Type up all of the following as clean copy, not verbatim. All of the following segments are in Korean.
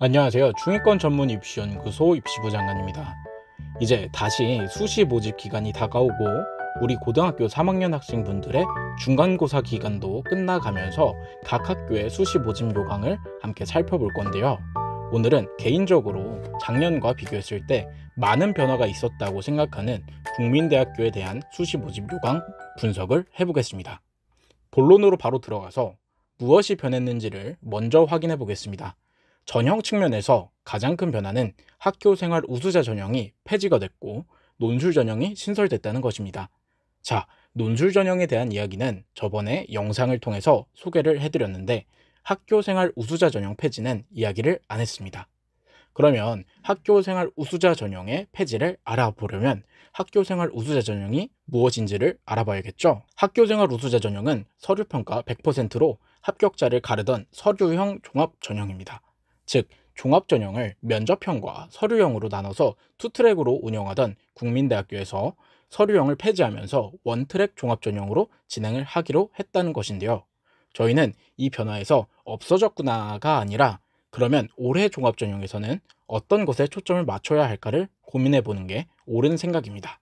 안녕하세요. 중위권 전문 입시연구소 입시부장관입니다. 이제 다시 수시 모집 기간이 다가오고 우리 고등학교 3학년 학생분들의 중간고사 기간도 끝나가면서 각 학교의 수시 모집 요강을 함께 살펴볼 건데요. 오늘은 개인적으로 작년과 비교했을 때 많은 변화가 있었다고 생각하는 국민대학교에 대한 수시 모집 요강 분석을 해보겠습니다. 본론으로 바로 들어가서 무엇이 변했는지를 먼저 확인해 보겠습니다. 전형 측면에서 가장 큰 변화는 학교 생활 우수자 전형이 폐지가 됐고 논술 전형이 신설됐다는 것입니다. 자, 논술 전형에 대한 이야기는 저번에 영상을 통해서 소개를 해드렸는데 학교 생활 우수자 전형 폐지는 이야기를 안 했습니다. 그러면 학교 생활 우수자 전형의 폐지를 알아보려면 학교 생활 우수자 전형이 무엇인지를 알아봐야겠죠. 학교 생활 우수자 전형은 서류평가 100%로 합격자를 가르던 서류형 종합 전형입니다. 즉, 종합 전형을 면접형과 서류형으로 나눠서 투 트랙으로 운영하던 국민대학교에서 서류형을 폐지하면서 원트랙 종합 전형으로 진행을 하기로 했다는 것인데요. 저희는 이 변화에서 없어졌구나가 아니라 그러면 올해 종합 전형에서는 어떤 것에 초점을 맞춰야 할까를 고민해 보는 게 옳은 생각입니다.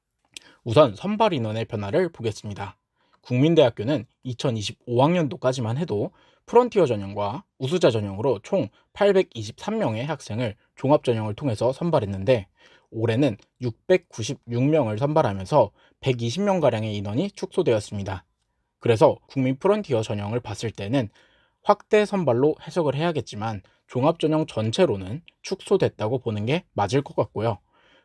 우선 선발 인원의 변화를 보겠습니다. 국민대학교는 2025학년도까지만 해도 프론티어 전형과 우수자 전형으로 총 823명의 학생을 종합 전형을 통해서 선발했는데 올해는 696명을 선발하면서 120명가량의 인원이 축소되었습니다. 그래서 국민 프론티어 전형을 봤을 때는 확대 선발로 해석을 해야겠지만 종합 전형 전체로는 축소됐다고 보는 게 맞을 것 같고요.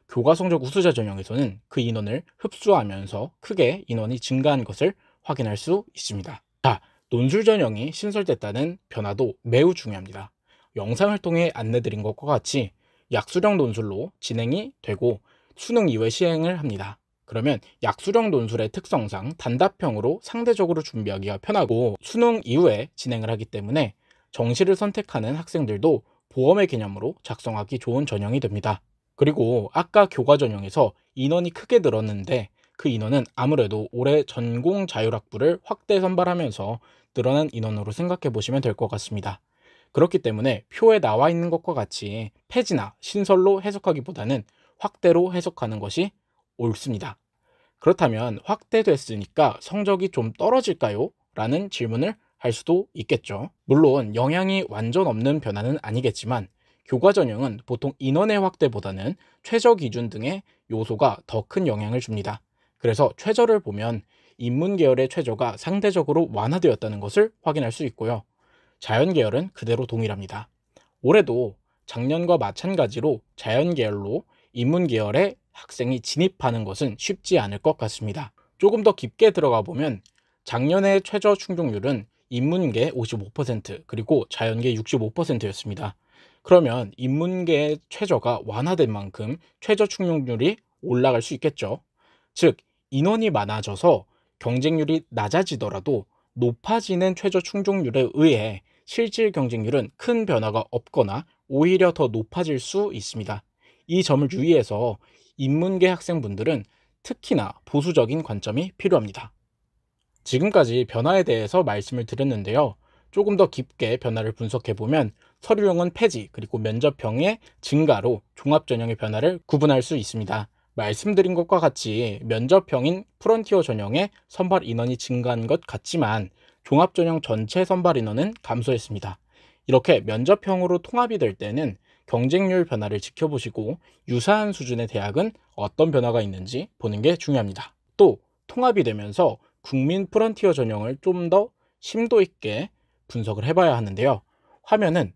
교과성적 우수자 전형에서는 그 인원을 흡수하면서 크게 인원이 증가한 것을 확인할 수 있습니다. 자, 논술 전형이 신설됐다는 변화도 매우 중요합니다. 영상을 통해 안내드린 것과 같이 약수령 논술로 진행이 되고 수능 이후에 시행을 합니다. 그러면 약수령 논술의 특성상 단답형으로 상대적으로 준비하기가 편하고 수능 이후에 진행을 하기 때문에 정시를 선택하는 학생들도 보험의 개념으로 작성하기 좋은 전형이 됩니다. 그리고 아까 교과 전형에서 인원이 크게 늘었는데 그 인원은 아무래도 올해 전공 자율학부를 확대 선발하면서 늘어난 인원으로 생각해 보시면 될 것 같습니다. 그렇기 때문에 표에 나와 있는 것과 같이 폐지나 신설로 해석하기보다는 확대로 해석하는 것이 옳습니다. 그렇다면 확대됐으니까 성적이 좀 떨어질까요? 라는 질문을 할 수도 있겠죠. 물론 영향이 완전 없는 변화는 아니겠지만 교과 전형은 보통 인원의 확대보다는 최저 기준 등의 요소가 더 큰 영향을 줍니다. 그래서 최저를 보면 인문 계열의 최저가 상대적으로 완화되었다는 것을 확인할 수 있고요. 자연 계열은 그대로 동일합니다. 올해도 작년과 마찬가지로 자연 계열로 인문 계열의 학생이 진입하는 것은 쉽지 않을 것 같습니다. 조금 더 깊게 들어가 보면 작년의 최저 충족률은 인문계 55% 그리고 자연계 65%였습니다. 그러면 인문계의 최저가 완화된 만큼 최저 충족률이 올라갈 수 있겠죠. 즉, 인원이 많아져서 경쟁률이 낮아지더라도 높아지는 최저 충족률에 의해 실질 경쟁률은 큰 변화가 없거나 오히려 더 높아질 수 있습니다. 이 점을 유의해서 인문계 학생분들은 특히나 보수적인 관점이 필요합니다. 지금까지 변화에 대해서 말씀을 드렸는데요. 조금 더 깊게 변화를 분석해보면 서류형은 폐지 그리고 면접형의 증가로 종합전형의 변화를 구분할 수 있습니다. 말씀드린 것과 같이 면접형인 프론티어 전형의 선발 인원이 증가한 것 같지만 종합전형 전체 선발 인원은 감소했습니다. 이렇게 면접형으로 통합이 될 때는 경쟁률 변화를 지켜보시고 유사한 수준의 대학은 어떤 변화가 있는지 보는 게 중요합니다. 또 통합이 되면서 국민 프론티어 전형을 좀 더 심도 있게 분석을 해봐야 하는데요. 화면은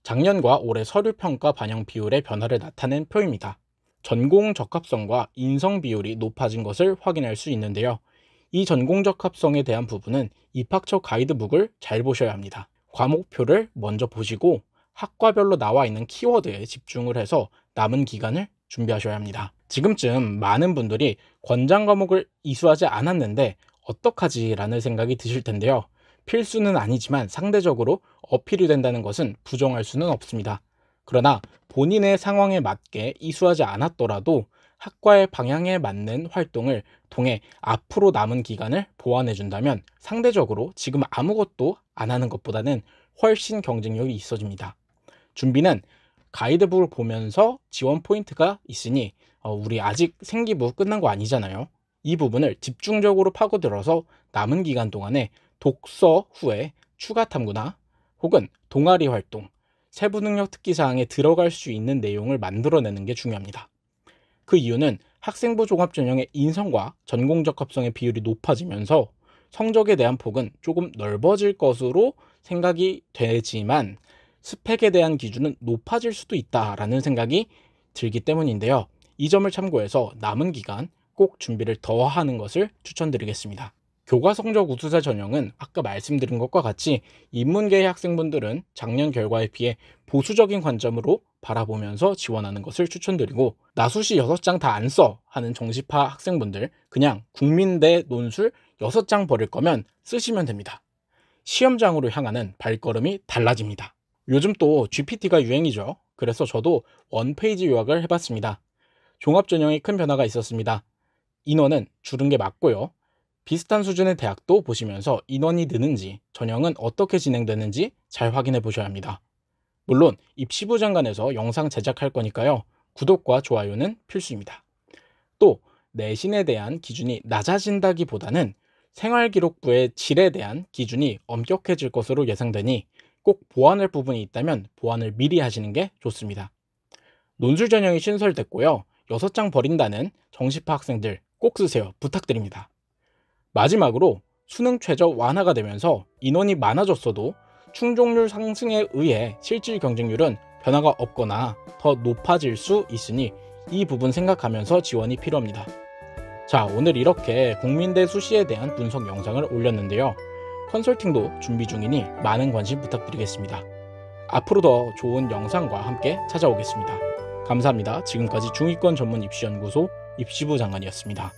작년과 올해 서류평가 반영 비율의 변화를 나타낸 표입니다. 전공 적합성과 인성 비율이 높아진 것을 확인할 수 있는데요. 이 전공 적합성에 대한 부분은 입학처 가이드북을 잘 보셔야 합니다. 과목표를 먼저 보시고 학과별로 나와 있는 키워드에 집중을 해서 남은 기간을 준비하셔야 합니다. 지금쯤 많은 분들이 권장 과목을 이수하지 않았는데 어떡하지? 라는 생각이 드실 텐데요. 필수는 아니지만 상대적으로 어필이 된다는 것은 부정할 수는 없습니다. 그러나 본인의 상황에 맞게 이수하지 않았더라도 학과의 방향에 맞는 활동을 통해 앞으로 남은 기간을 보완해 준다면 상대적으로 지금 아무것도 안 하는 것보다는 훨씬 경쟁력이 있어집니다. 준비는 가이드북을 보면서 지원 포인트가 있으니 우리 아직 생기부 끝난 거 아니잖아요. 이 부분을 집중적으로 파고들어서 남은 기간 동안에 독서 후에 추가 탐구나 혹은 동아리 활동, 세부 능력 특기사항에 들어갈 수 있는 내용을 만들어내는 게 중요합니다. 그 이유는 학생부 종합 전형의 인성과 전공 적합성의 비율이 높아지면서 성적에 대한 폭은 조금 넓어질 것으로 생각이 되지만 스펙에 대한 기준은 높아질 수도 있다라는 생각이 들기 때문인데요. 이 점을 참고해서 남은 기간 꼭 준비를 더 하는 것을 추천드리겠습니다. 교과성적 우수자 전형은 아까 말씀드린 것과 같이 인문계의 학생분들은 작년 결과에 비해 보수적인 관점으로 바라보면서 지원하는 것을 추천드리고, 나수시 6장 다 안 써 하는 정시파 학생분들 그냥 국민대 논술 6장 버릴 거면 쓰시면 됩니다. 시험장으로 향하는 발걸음이 달라집니다. 요즘 또 GPT가 유행이죠. 그래서 저도 원페이지 요약을 해봤습니다. 종합전형에 큰 변화가 있었습니다. 인원은 줄은 게 맞고요. 비슷한 수준의 대학도 보시면서 인원이 느는지 전형은 어떻게 진행되는지 잘 확인해 보셔야 합니다. 물론 입시부 장관에서 영상 제작할 거니까요. 구독과 좋아요는 필수입니다. 또 내신에 대한 기준이 낮아진다기보다는 생활기록부의 질에 대한 기준이 엄격해질 것으로 예상되니 꼭 보완할 부분이 있다면 보완을 미리 하시는 게 좋습니다. 논술 전형이 신설됐고요. 6장 버린다는 정시파 학생들 꼭 쓰세요. 부탁드립니다. 마지막으로 수능 최저 완화가 되면서 인원이 많아졌어도 충족률 상승에 의해 실질 경쟁률은 변화가 없거나 더 높아질 수 있으니 이 부분 생각하면서 지원이 필요합니다. 자, 오늘 이렇게 국민대 수시에 대한 분석 영상을 올렸는데요. 컨설팅도 준비 중이니 많은 관심 부탁드리겠습니다. 앞으로 더 좋은 영상과 함께 찾아오겠습니다. 감사합니다. 지금까지 중위권 전문 입시연구소 입시부 장관이었습니다.